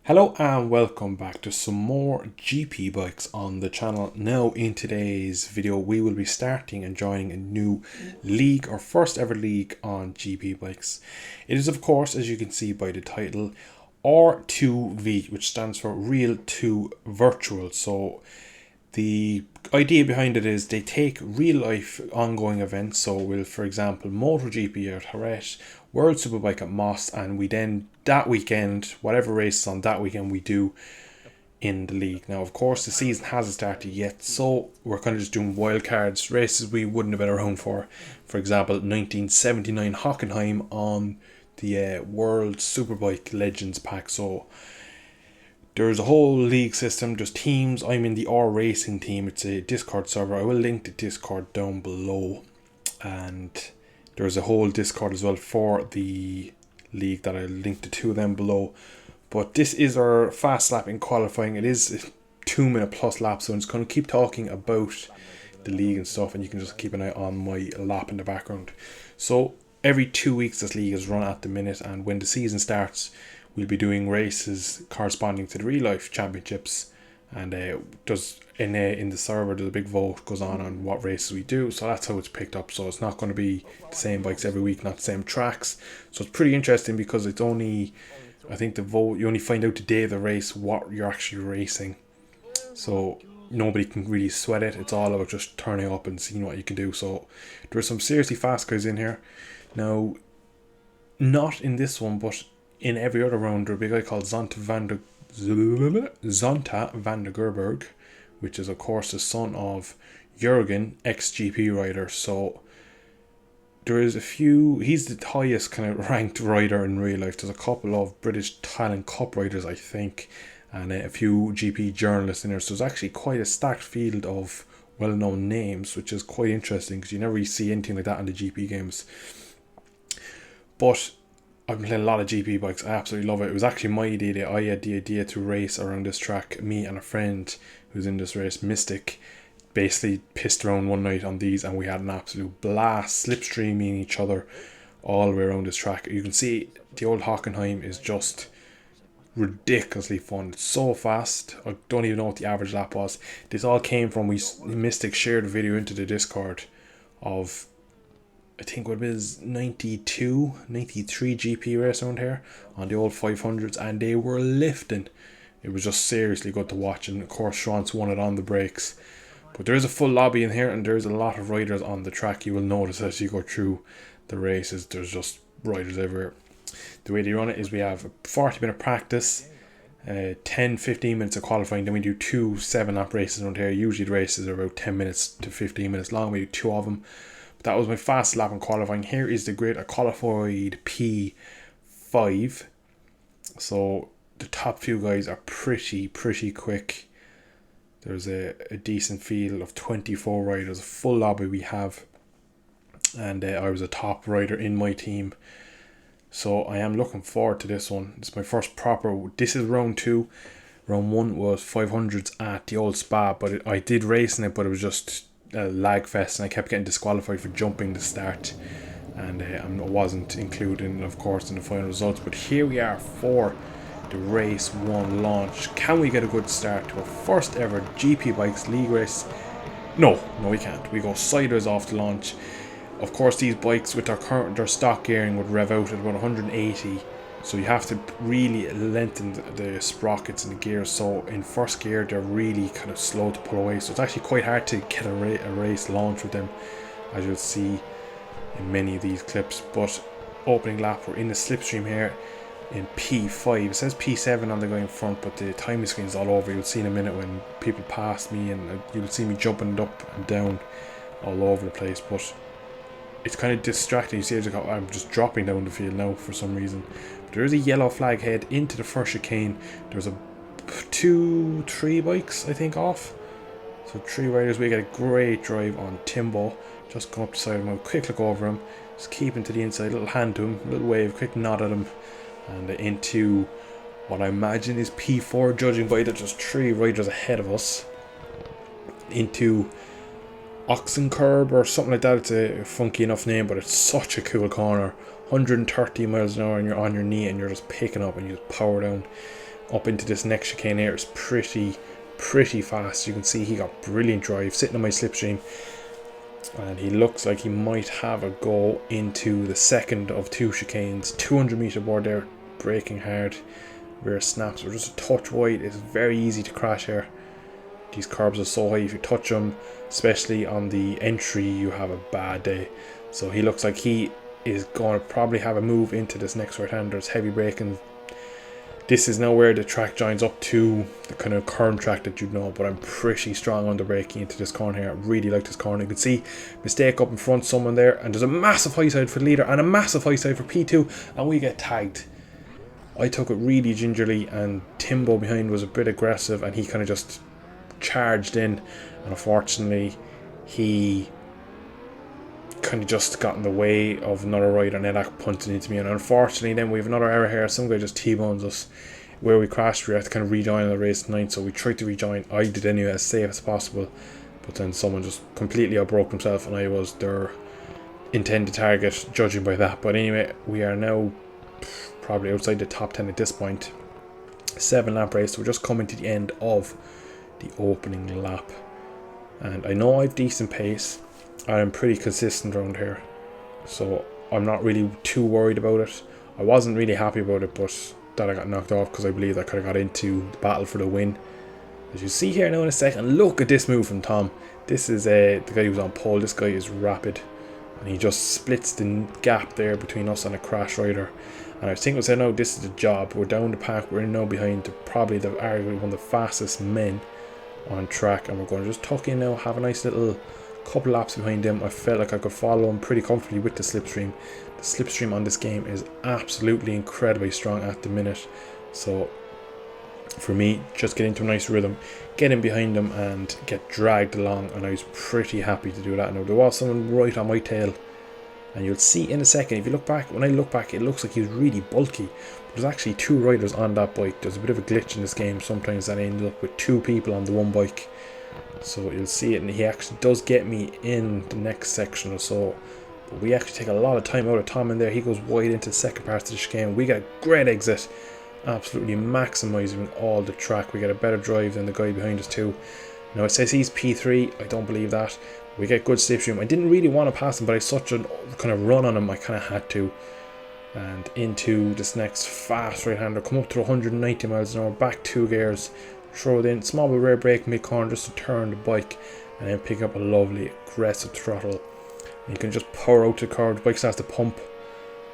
Hello and welcome back to some more GP bikes on the channel. Now in today's video we will be starting and joining a new league, our first ever league on GP bikes. It is of course, as you can see by the title, R2V, which stands for Real 2 Virtual. So the idea behind it is they take real life ongoing events, so we'll, for example, MotoGP at Jerez, World Superbike at Moss, and we then that weekend, whatever races on that weekend, we do in the league. Now of course the season hasn't started yet, so we're kind of just doing wildcards, races we wouldn't have been around for example 1979 Hockenheim on the World Superbike Legends pack. So there's a whole league system, there's teams. I'm in the R Racing team. It's a Discord server. I will link the Discord down below. And there's a whole Discord as well for the league that I'll link the two of them below. But this is our fast lap in qualifying. It is a 2 minute plus lap, so I'm just going to keep talking about the league and stuff, and you can just keep an eye on my lap in the background. So every 2 weeks this league is run at the minute, and when the season starts we'll be doing races corresponding to the real life championships, and does in the server there's a big vote goes on what races we do, so that's how it's picked up. So it's not going to be the same bikes every week, not the same tracks. So it's pretty interesting because it's only, I think the vote, you only find out the day of the race what you're actually racing, so nobody can really sweat it. It's all about just turning up and seeing what you can do. So there's some seriously fast guys in here. Now, not in this one, but in every other round, there's a big guy called Zonta van der Gerberg, which is of course the son of Jurgen, ex-GP rider. So there is a few, he's the highest kind of ranked rider in real life. There's a couple of British Talent Cup riders, I think, and a few GP journalists in there. So there's actually quite a stacked field of well-known names, which is quite interesting because you never really see anything like that in the GP games. But I've been playing a lot of GP bikes. I absolutely love it. It was actually my idea. I had the idea to race around this track. Me and a friend who's in this race, Mystic, basically pissed around one night on these, and we had an absolute blast, slipstreaming each other all the way around this track. You can see the old Hockenheim is just ridiculously fun. It's so fast. I don't even know what the average lap was. This all came from, Mystic shared a video into the Discord of, I think what it is, 92, 93 GP race around here on the old 500s, and they were lifting. It was just seriously good to watch, and of course Schwantz won it on the brakes. But there is a full lobby in here, and there's a lot of riders on the track. You will notice as you go through the races, there's just riders everywhere. The way they run it is we have a 40-minute practice, 10-15 minutes of qualifying, then we do 2 7-lap races around here. Usually the races are about 10 minutes to 15 minutes long. We do 2 of them. That was my fast lap in qualifying. Here is the grid. I qualified P5. So the top few guys are pretty quick. There's a decent field of 24 riders, a full lobby we have. And I was a top rider in my team. So I am looking forward to this one. It's my first proper, this is round 2. Round 1 was 500s at the old Spa, but I did race in it, but it was just a lag fest, and I kept getting disqualified for jumping the start, and I wasn't included of course in the final results. But here we are for the race 1 launch. Can we get a good start to our first ever GP bikes league race? No we can't. We go sideways off the launch. Of course these bikes with their stock gearing would rev out at about 180, so you have to really lengthen the sprockets and the gears. So in first gear they're really kind of slow to pull away, so it's actually quite hard to get a race launch with them, as you'll see in many of these clips. But opening lap, we're in the slipstream here in P5. It says P7 on the guy in front, but the timing screen is all over. You'll see in a minute when people pass me, and you'll see me jumping up and down all over the place. But it's kind of distracting. You see, I'm just dropping down the field now for some reason. But there is a yellow flag head into the first chicane. There's a 2-3 bikes, I think, off. So 3 riders. We get a great drive on Timbo. Just come up the side of him, quick look over him, just keep him to the inside, little hand to him, little wave, quick nod at him, and into what I imagine is P4, judging by that just 3 riders ahead of us, into Oxencurb or something like that. It's a funky enough name, but it's such a cool corner. 130 miles an hour, and you're on your knee and you're just picking up and you just power down. up into this next chicane here is pretty fast. You can see he got brilliant drive sitting on my slipstream, and he looks like he might have a go into the second of 2 chicanes. 200-meter board there, braking hard. Rear snaps are just a touch wide. It's very easy to crash here. These curbs are so high, if you touch them, especially on the entry, you have a bad day. So he looks like he is going to probably have a move into this next right-hander. It's heavy braking. This is now where the track joins up to the kind of current track that you know, but I'm pretty strong on the braking into this corner here. I really like this corner. You can see mistake up in front, someone there, and there's a massive high side for the leader and a massive high side for P2, and we get tagged. I took it really gingerly, and Timbo behind was a bit aggressive, and he kind of just charged in, and unfortunately he kind of just got in the way of another rider, and then that punted into me. And unfortunately then we have another error here. Some guy just T-bones us where we crashed. We had to kind of rejoin the race 9, so we tried to rejoin. I did anyway, as safe as possible, but then someone just completely outbroke himself, and I was their intended target, judging by that. But anyway, we are now probably outside the top 10 at this point. 7 lap race, so we're just coming to the end of the opening lap, and I know I've decent pace. I'm pretty consistent around here, so I'm not really too worried about it. I wasn't really happy about it, but that I got knocked off because I believe I could have got into the battle for the win. As you see here now in a second, look at this move from Tom. This is the guy who's on pole. This guy is rapid, and he just splits the gap there between us and a crash rider. And I was thinking, no, this is the job. We're down the pack. We're now behind probably arguably one of the fastest men on track, and we're going to just tuck in now, have a nice little couple laps behind him. I felt like I could follow him pretty comfortably with the slipstream. The slipstream on this game is absolutely incredibly strong at the minute, so for me, just get into a nice rhythm, get in behind him and get dragged along, and I was pretty happy to do that. Now there was someone right on my tail, and you'll see in a second, if you look back, when I look back, it looks like he was really bulky, but there's actually 2 riders on that bike. There's a bit of a glitch in this game sometimes that I end up with 2 people on the one bike. So you'll see it, and he actually does get me in the next section or so. But we actually take a lot of time out of Tom in there. He goes wide into the second part of the chicane. We get a great exit, absolutely maximising all the track. We get a better drive than the guy behind us too. Now it says he's P3. I don't believe that. We get good slipstream. I didn't really want to pass him, but I such a kind of run on him, I kind of had to. And into this next fast right-hander, come up to 190 miles an hour, back 2 gears. Throw it in, small rear brake mid corner just to turn the bike, and then pick up a lovely aggressive throttle. And you can just power out the car. The bike starts to pump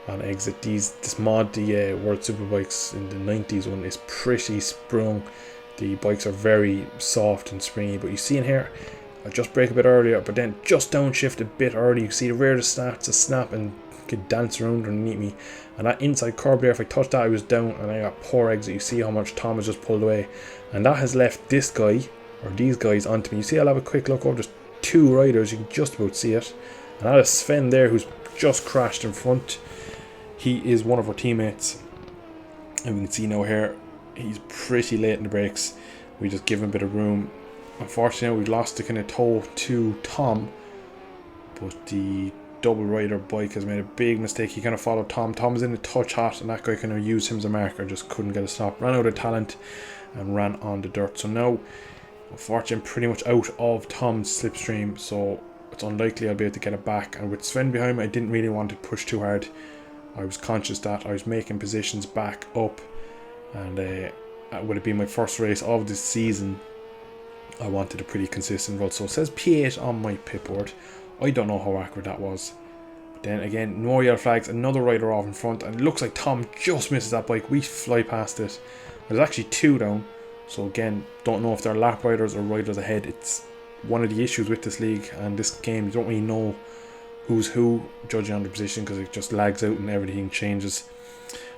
on exit. This mod, the World Superbikes in the 90s one, is pretty sprung. The bikes are very soft and springy, but you see in here, I just brake a bit earlier, but then just downshift a bit early. You see the rear starts to snap and could dance around underneath me, and that inside curb there, if I touched that, I was down, and I got poor exit. You see how much Tom has just pulled away, and that has left this guy, or these guys, onto me. You see, I'll have a quick look over. There's 2 riders, you can just about see it, and that is Sven there, who's just crashed in front. He is one of our teammates, and we can see now here, he's pretty late in the brakes. We just give him a bit of room. Unfortunately, we lost the kind of toe to Tom, but the double rider bike has made a big mistake. He kind of followed Tom. Tom was in the touch hot, and that guy kind of used him as a marker, just couldn't get a stop. Ran out of talent and ran on the dirt. So now, unfortunately, I'm pretty much out of Tom's slipstream, so it's unlikely I'll be able to get it back. And with Sven behind me, I didn't really want to push too hard. I was conscious that I was making positions back up, and that would have been my first race of this season. I wanted a pretty consistent road. So it says P8 on my pit board. I don't know how accurate that was. But then again, no yellow flags, another rider off in front, and it looks like Tom just misses that bike. We fly past it. There's actually 2 down. So again, don't know if they're lap riders or riders ahead. It's one of the issues with this league and this game. You don't really know who's who judging on the position, because it just lags out and everything changes.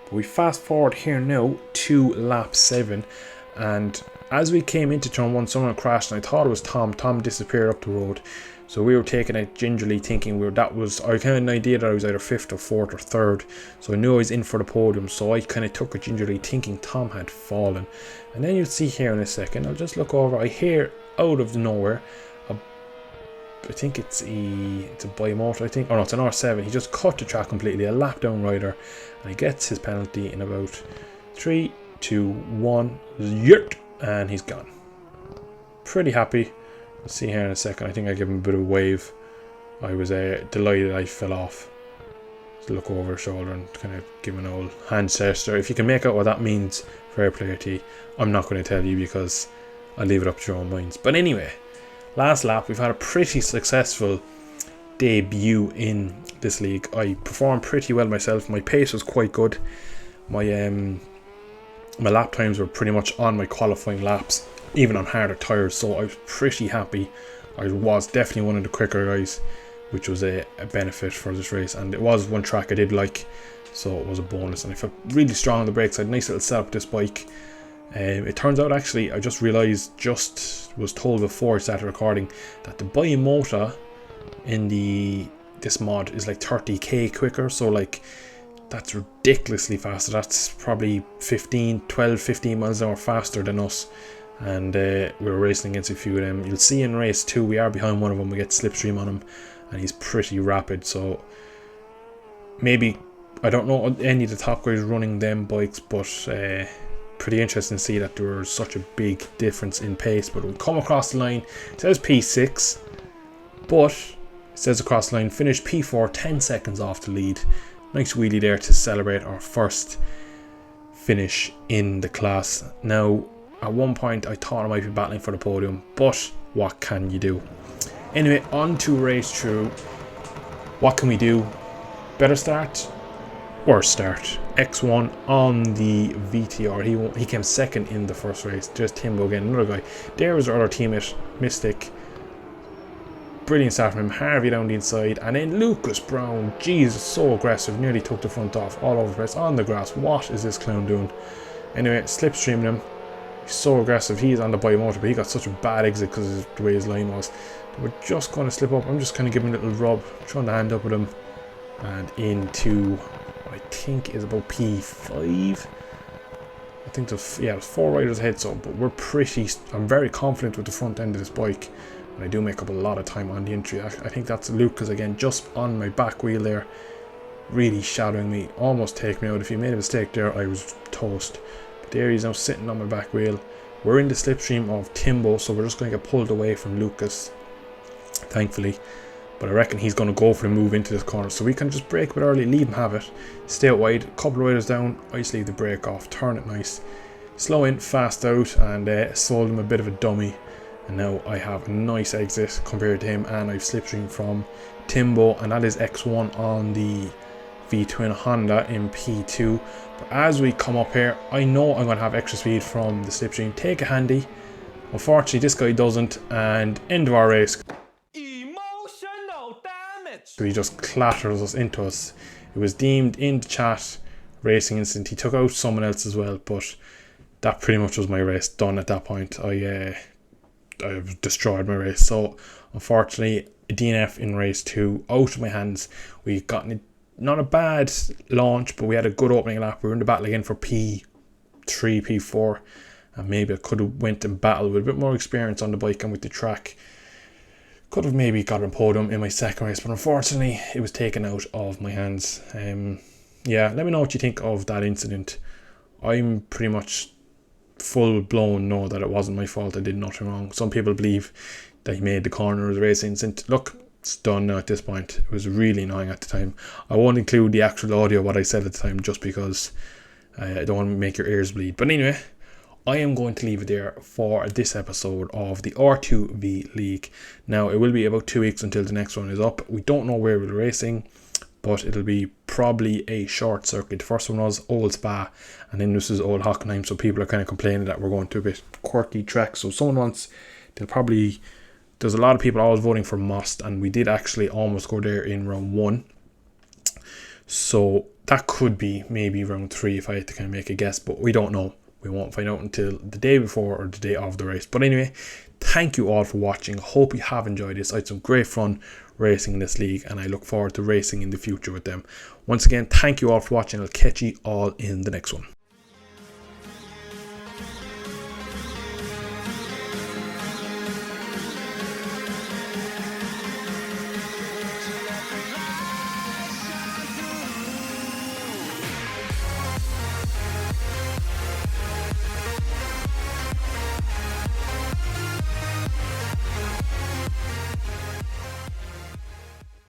But we fast forward here now to lap 7, and as we came into turn 1, someone crashed, and I thought it was Tom. Tom disappeared up the road. So we were taking it gingerly, thinking I kind of had an idea that I was either 5th or 4th or 3rd, so I knew I was in for the podium, so I kind of took it gingerly, thinking Tom had fallen. And then you'll see here in a second, I'll just look over, I hear out of nowhere, I think it's a bimotor, I think, oh no, it's an R7, he just cut the track completely, a lap down rider, and he gets his penalty in about 3, 2, 1, yurt, and he's gone. Pretty happy. We'll see here in a second. I think I give him a bit of a wave. I was delighted I fell off. Just look over his shoulder and kind of give an old hand gesture. If you can make out what that means, fair play to you. I'm not going to tell you because I'll leave it up to your own minds. But anyway, last lap, we've had a pretty successful debut in this league. I performed pretty well myself. My pace was quite good. My lap times were pretty much on my qualifying laps, even on harder tyres, so I was pretty happy. I was definitely one of the quicker guys, which was a benefit for this race, and it was one track I did like, so it was a bonus, and I felt really strong on the brakes. I had a nice little setup this bike. It turns out, actually, I just realised, was told before I started recording, that the Biomotor in this mod is like 30k quicker, so like that's ridiculously faster. That's probably 15 miles an hour faster than us, and we were racing against a few of them. You'll see in race 2 we are behind one of them. We get slipstream on him and he's pretty rapid, so maybe, I don't know any of the top guys running them bikes, but pretty interesting to see that there was such a big difference in pace. But we come across the line, it says P6, but it says across the line finish P4, 10 seconds off the lead. Nice wheelie there to celebrate our first finish in the class. Now, at one point I thought I might be battling for the podium, but what can you do? Anyway, on to race through. What can we do? Better start? Worse start. X1 on the VTR. He came second in the first race. There's Timbo again, another guy. There was our other teammate, Mystic. Brilliant start from him. Harvey down the inside, and then Lucas Brown. Jesus, so aggressive. Nearly took the front off, all over the place, on the grass. What is this clown doing? Anyway, slipstreaming him. He's so aggressive. He's on the Biomotor, but he got such a bad exit because of the way his line was. We're just going to slip up. I'm just kind of giving a little rub, trying to hand up with him, and into what I think is about P5. I think there's, yeah, there's 4 riders ahead, so, but we're pretty, I'm very confident with the front end of this bike, and I do make up a lot of time on the entry. I think that's Lucas again, just on my back wheel there, really shadowing me, almost take me out. If he made a mistake there, I was toast. But there he's now sitting on my back wheel. We're in the slipstream of Timbo, so we're just going to get pulled away from Lucas, thankfully. But I reckon he's going to go for the move into this corner, so we can just brake a bit early, leave him have it, stay out wide, a couple of riders down, I just leave the brake off, turn it nice, slow in, fast out, and sold him a bit of a dummy. And now I have a nice exit compared to him, and I've slipstreamed from Timbo, and that is X1 on the V-twin Honda in P2. But as we come up here, I know I'm going to have extra speed from the slipstream, take a handy. Unfortunately this guy doesn't, and end of our race. So he just clatters us into us. It was deemed in the chat racing incident. He took out someone else as well, but that pretty much was my race done at that point. I've destroyed my race. So unfortunately, a DNF in race 2 out of my hands. We've gotten not a bad launch, but we had a good opening lap. We were in the battle again for P3, P4, and maybe I could have went in battle with a bit more experience on the bike and with the track. Could have maybe got a podium in my second race, but unfortunately it was taken out of my hands. Yeah, let me know what you think of that incident. I'm pretty much full blown know that it wasn't my fault. I did nothing wrong. Some people believe that he made the corner of the race incident. Look, it's done now at this point. It was really annoying at the time. I won't include the actual audio of what I said at the time, just because I don't want to make your ears bleed. But anyway, I am going to leave it there for this episode of the R2V League. Now, it will be about 2 weeks until the next one is up. We don't know where we're racing, but it'll be probably a short circuit. The first one was Old Spa, and then this is Old Hockenhein, so people are kind of complaining that we're going to a bit quirky track. So someone wants, there's a lot of people always voting for Most, and we did actually almost go there in round 1. So that could be maybe round 3 if I had to kind of make a guess, but we don't know. We won't find out until the day before or the day of the race. But anyway, thank you all for watching. Hope you have enjoyed this. I had some great fun racing in this league, and I look forward to racing in the future with them. Once again, thank you all for watching. I'll catch you all in the next one.